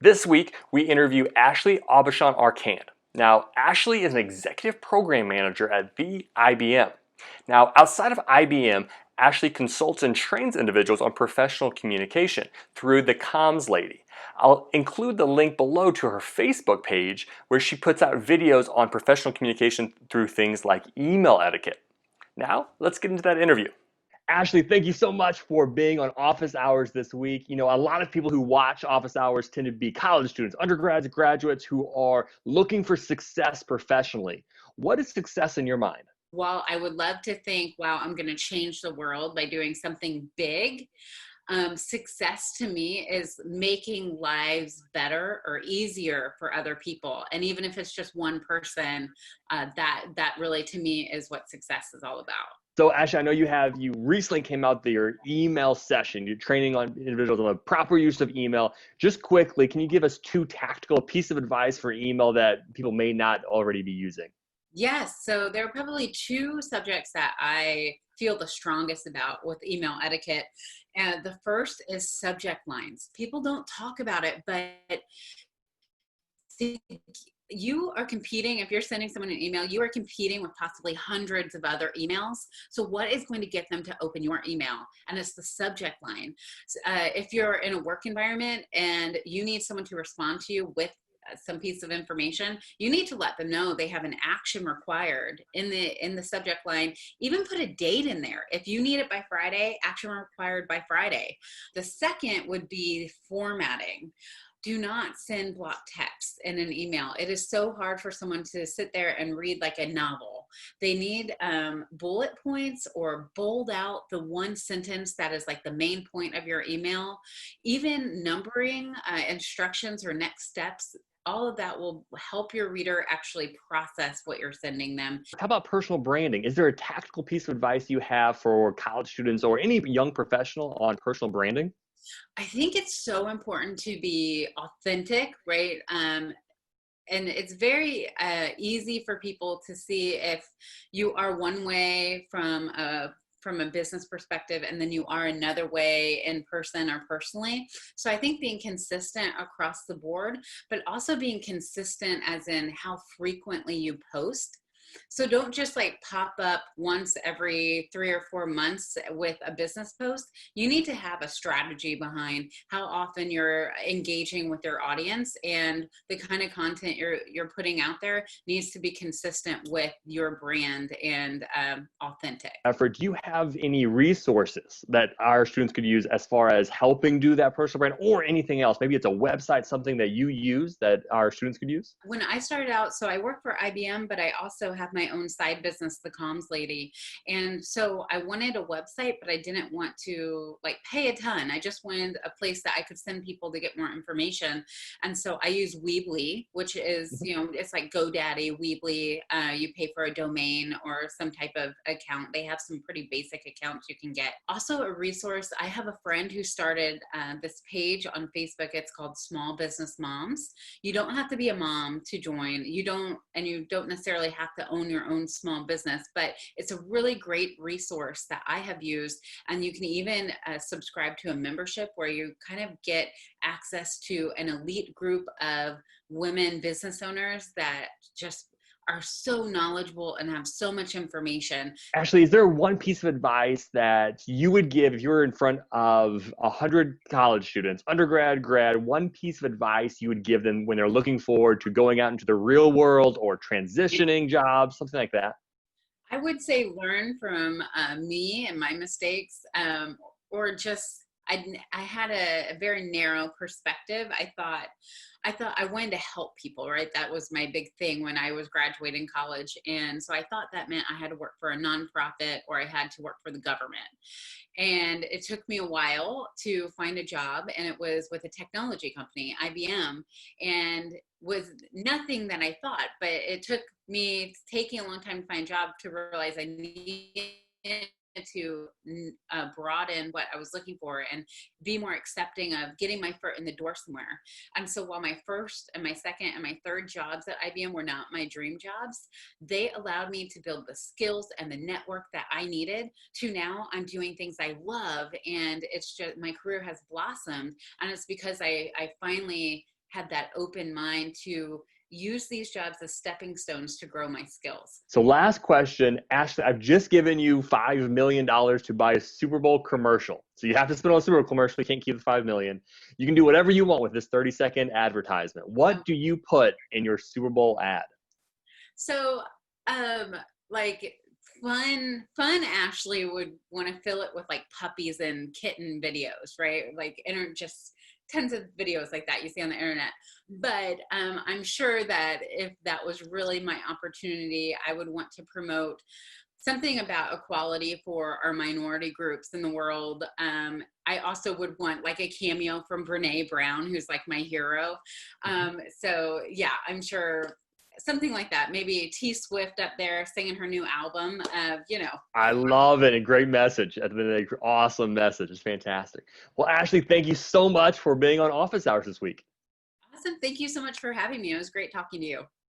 This week, we interview Ashley Aubuchon Arcand. Now, Ashley is an executive program manager at the IBM. Now, outside of IBM, Ashley consults and trains individuals on professional communication through the Comms Lady. I'll include the link below to her Facebook page where she puts out videos on professional communication through things like email etiquette. Now, let's get into that interview. Ashley, thank you so much for being on Office Hours this week. You know, a lot of people who watch Office Hours tend to be college students, undergrads, graduates who are looking for success professionally. What is success in your mind? While I would love to think, wow, I'm going to change the world by doing something big, success to me is making lives better or easier for other people. And even if it's just one person, that really to me is what success is all about. So Ashley, I know you recently came out your email session. You're training on individuals on the proper use of email. Just quickly, can you give us two tactical piece of advice for email that people may not already be using? Yes. So there are probably two subjects that I feel the strongest about with email etiquette. And the first is subject lines. People don't talk about it, but see, you are competing. If you're sending someone an email, you are competing with possibly hundreds of other emails. So what is going to get them to open your email? And it's the subject line. If you're in a work environment and you need someone to respond to you with some piece of information, you need to let them know they have an action required in the subject line. Even put a date in there. If you need it by Friday, action required by Friday. The second would be formatting. Do not send block text in an email. It is so hard for someone to sit there and read like a novel. They need bullet points or bold out the one sentence that is like the main point of your email. Even numbering instructions or next steps, all of that will help your reader actually process what you're sending them. How about personal branding? Is there a tactical piece of advice you have for college students or any young professional on personal branding? I think it's so important to be authentic, right? And it's very easy for people to see if you are one way from a business perspective and then you are another way in person or personally. So I think being consistent across the board, but also being consistent as in how frequently you post. So don't just like pop up once every 3 or 4 months with a business post. You need to have a strategy behind how often you're engaging with your audience, and the kind of content you're putting out there needs to be consistent with your brand and authentic. Effort, do you have any resources that our students could use as far as helping do that personal brand or anything else? Maybe it's a website, something that you use that our students could use? When I started out, so I work for IBM, but I also have my own side business, the Comms Lady. And so I wanted a website, but I didn't want to like pay a ton. I just wanted a place that I could send people to get more information. And so I use Weebly, which is, it's like GoDaddy, Weebly. You pay for a domain or some type of account. They have some pretty basic accounts you can get. Also a resource, I have a friend who started this page on Facebook. It's called Small Business Moms. You don't have to be a mom to join. You don't necessarily have to own your own small business, but it's a really great resource that I have used. And you can even subscribe to a membership where you kind of get access to an elite group of women business owners that just are so knowledgeable and have so much information. Ashley, is there one piece of advice that you would give if you were in front of 100 college students, undergrad, grad, one piece of advice you would give them when they're looking forward to going out into the real world or transitioning jobs, something like that? I would say learn from me and my mistakes, or just I had a very narrow perspective. I thought I wanted to help people, right? That was my big thing when I was graduating college, and so I thought that meant I had to work for a nonprofit or I had to work for the government. And it took me a while to find a job, and it was with a technology company, IBM, and was nothing that I thought, but it took me taking a long time to find a job to realize I needed to broaden what I was looking for and be more accepting of getting my foot in the door somewhere. And so while my first and my second and my third jobs at IBM were not my dream jobs, they allowed me to build the skills and the network that I needed to now I'm doing things I love. And it's just, my career has blossomed. And it's because I finally had that open mind to use these jobs as stepping stones to grow my skills. So last question, Ashley, I've just given you $5 million to buy a Super Bowl commercial. So you have to spend on a Super Bowl commercial. You can't keep the $5 million. You can do whatever you want with this 30-second advertisement. What do you put in your Super Bowl ad? So, like fun Ashley would want to fill it with like puppies and kitten videos, right? Like, just tons of videos like that you see on the internet. But I'm sure that if that was really my opportunity, I would want to promote something about equality for our minority groups in the world. I also would want like a cameo from Brene Brown, who's like my hero. So yeah, I'm sure something like that. Maybe T Swift up there singing her new album. I love it. A great message. That's been an awesome message. It's fantastic. Well, Ashley, thank you so much for being on Office Hours this week. Awesome. Thank you so much for having me. It was great talking to you.